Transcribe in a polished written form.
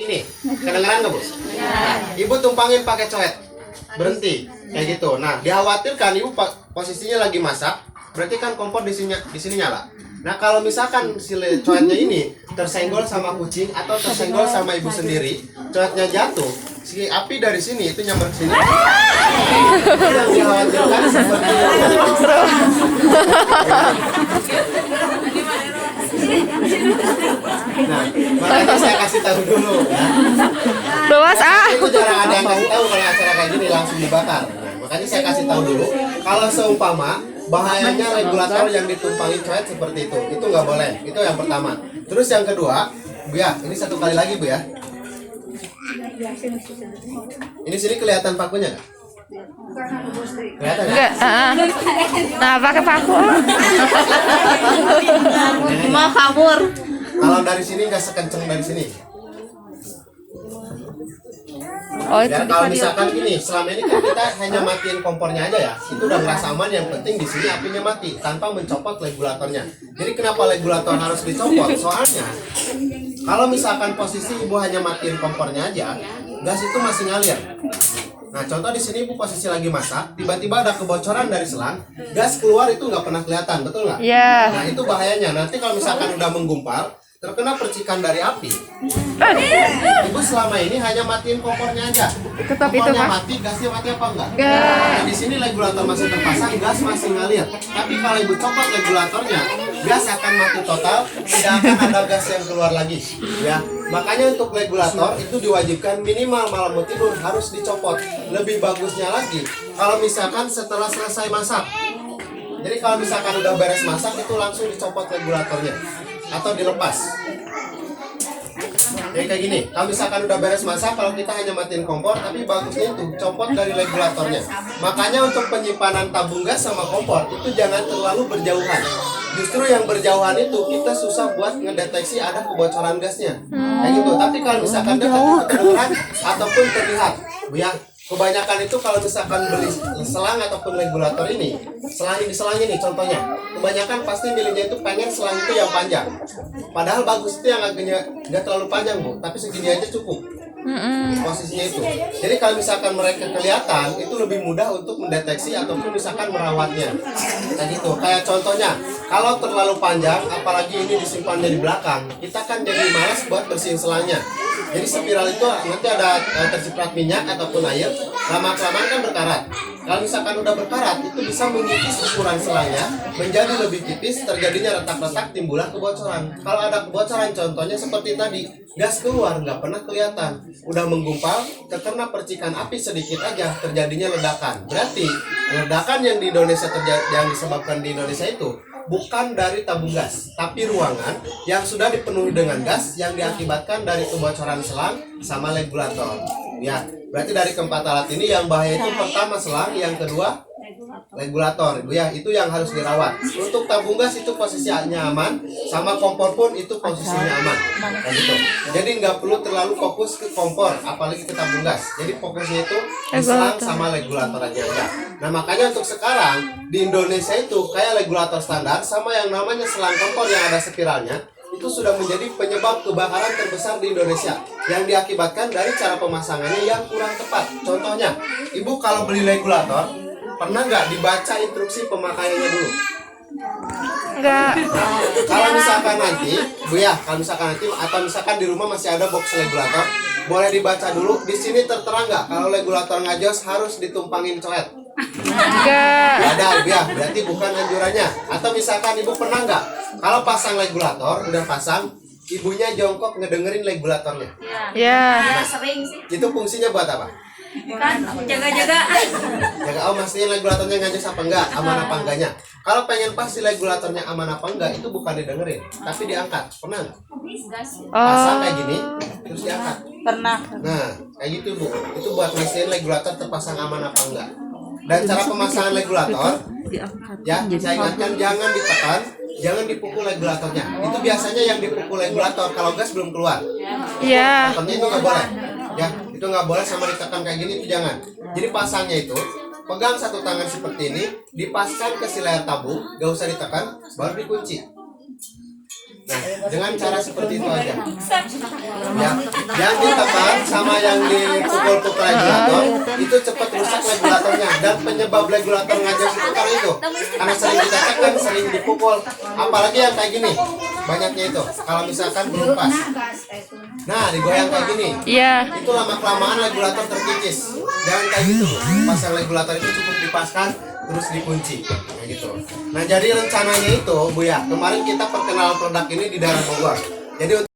ini. Kedengeran nggak, Bu? Nah, Ibu tumpangin pakai coet. Berhenti kayak gitu. Nah, dikhawatirkan Ibu posisinya lagi masak, berarti kan kompor di sini nyala. Nah, kalau misalkan si coetnya ini tersenggol sama kucing atau tersenggol sama ibu sendiri, coetnya jatuh, si api dari sini itu nyamber ke sini. Yang dikhawatirkan seperti itu. Nah, makanya saya kasih tahu dulu ya. Itu jarang ada yang kasih tahu kalau acara kayak gini langsung dibakar. Nah, makanya saya kasih tahu dulu. Kalau seumpama bahayanya regulator yang ditumpangi coet seperti itu nggak boleh. Itu yang pertama. Terus yang kedua, Bu ya, ini satu kali lagi Bu ya. Ini sini kelihatan pakunya nggak? Kelihatan nggak? Nah, pakai paku. Mau kabur. Kalau dari sini nggak sekenceng dari sini. Oh, itu Ya, kalau misalkan gini, selama ini kan kita hanya matiin kompornya aja ya, itu udah ngerasa aman. Yang penting di sini apinya mati tanpa mencopot regulatornya. Jadi kenapa regulator harus dicopot? Soalnya kalau misalkan posisi ibu hanya matiin kompornya aja, gas itu masih ngalir. Nah, contoh di sini ibu posisi lagi masak, tiba-tiba ada kebocoran dari selang, gas keluar itu nggak pernah kelihatan, betul nggak? Iya. Nah, itu bahayanya. Nanti kalau misalkan udah menggumpal, terkena percikan dari api, ibu selama ini hanya matiin kompornya aja. Tetap itu, Kompornya Pak. mati, gasnya mati apa enggak? Enggak. Nah, di sini regulator masih terpasang, gas masih ngalir. Tapi kalau ibu copot regulatornya, gas akan mati total, tidak akan ada gas yang keluar lagi. Ya, makanya untuk regulator itu diwajibkan minimal malam mau tidur harus dicopot. Lebih bagusnya lagi, kalau misalkan setelah selesai masak. Jadi kalau misalkan udah beres masak itu langsung dicopot regulatornya atau dilepas. Jadi kayak gini, kalau misalkan udah beres masak, kalau kita hanya matiin kompor, tapi bagusnya itu copot dari regulatornya. Makanya untuk penyimpanan tabung gas sama kompor itu jangan terlalu berjauhan. Justru yang berjauhan itu kita susah buat ngedeteksi ada kebocoran gasnya. Kayak gitu. Tapi kalau misalkan dekat itu kedengeran ataupun terlihat, Bu ya. Kebanyakan itu kalau misalkan beli selang ataupun regulator ini, selang ini contohnya, kebanyakan pasti milihnya itu pengen selang itu yang panjang. Padahal bagus itu yang agaknya nggak terlalu panjang Bu, tapi segini aja cukup. Posisinya itu. Jadi kalau misalkan mereka kelihatan, itu lebih mudah untuk mendeteksi ataupun misalkan merawatnya. Kayak gitu. Kayak contohnya, kalau terlalu panjang, apalagi ini disimpan di belakang, kita kan jadi malas buat bersihin selangnya. Jadi spiral itu nanti ada terciprat minyak ataupun air, lama-kelamaan kan berkarat. Kalau misalkan udah berkarat, itu bisa mengikis ukuran selangnya menjadi lebih tipis, terjadinya retak-retak, timbullah kebocoran. Kalau ada kebocoran, contohnya seperti tadi, gas keluar nggak pernah kelihatan, udah menggumpal, terkena percikan api sedikit aja, terjadinya ledakan. Berarti ledakan yang di Indonesia yang disebabkan di Indonesia itu bukan dari tabung gas, tapi ruangan yang sudah dipenuhi dengan gas yang diakibatkan dari kebocoran selang sama regulator. Ya, berarti dari keempat alat ini yang bahaya itu pertama selang, yang kedua regulator, Ibu ya, itu yang harus dirawat. Untuk tabung gas itu posisinya aman, sama kompor pun itu posisinya aman. Kayak gitu. Jadi nggak perlu terlalu fokus ke kompor, apalagi ke tabung gas. Jadi fokusnya itu di selang sama regulator aja ya. Nah, makanya untuk sekarang di Indonesia itu kayak regulator standar sama yang namanya selang kompor yang ada spiralnya itu sudah menjadi penyebab kebakaran terbesar di Indonesia yang diakibatkan dari cara pemasangannya yang kurang tepat. Contohnya, Ibu kalau beli regulator pernah nggak dibaca instruksi pemakaiannya dulu? Enggak. Kalau misalkan nanti, Bu ya, kalau misalkan nanti atau misalkan di rumah masih ada box regulator, boleh dibaca dulu. Di sini tertera nggak kalau regulator ngajos harus ditumpangin coet? Enggak. Ada, Ibu ya, berarti bukan anjurannya. Atau misalkan Ibu pernah nggak kalau pasang regulator, udah pasang, ibunya jongkok ngedengerin regulatornya? Ya. Sering sih Itu fungsinya buat apa? kan jaga-jaga. Jaga, mastiin regulatornya ngajos apa enggak, aman apa enggaknya. Kalau pengen pasti regulatornya aman apa enggak, itu bukan didengerin, tapi diangkat. Pernah nggak? Pasang kayak gini, terus diangkat. Pernah. Nah, kayak gitu Bu. Itu buat mastiin regulator terpasang aman apa enggak. Dan cara pemasangan regulator, ya saya ingatkan jangan ditekan, jangan dipukul regulatornya. Itu biasanya yang dipukul regulator kalau gas belum keluar. Iya. Tekannya itu nggak boleh. Ya, itu nggak boleh sama ditekan kayak gini, itu jangan. Jadi pasangnya itu pegang satu tangan seperti ini, dipasang ke si layar tabung, gak usah ditekan, baru dikunci. Nah, dengan cara seperti itu aja. Ya, yang ditekan sama yang dipukul-pukul regulator itu cepat rusak regulatornya, dan penyebab regulator ngajak itu karena itu. Karena sering kita tekan, sering dipukul, apalagi yang kayak gini. Banyaknya itu. Kalau misalkan belum pas. Nah, digoyang kayak gini. Iya. Itu lama-kelamaan regulator terkikis. Jangan kayak gitu. Pasang regulator itu cukup dipaskan terus dikunci kayak gitu. Nah, jadi rencananya itu Bu ya, kemarin kita perkenalan produk ini di daerah Bogor. Jadi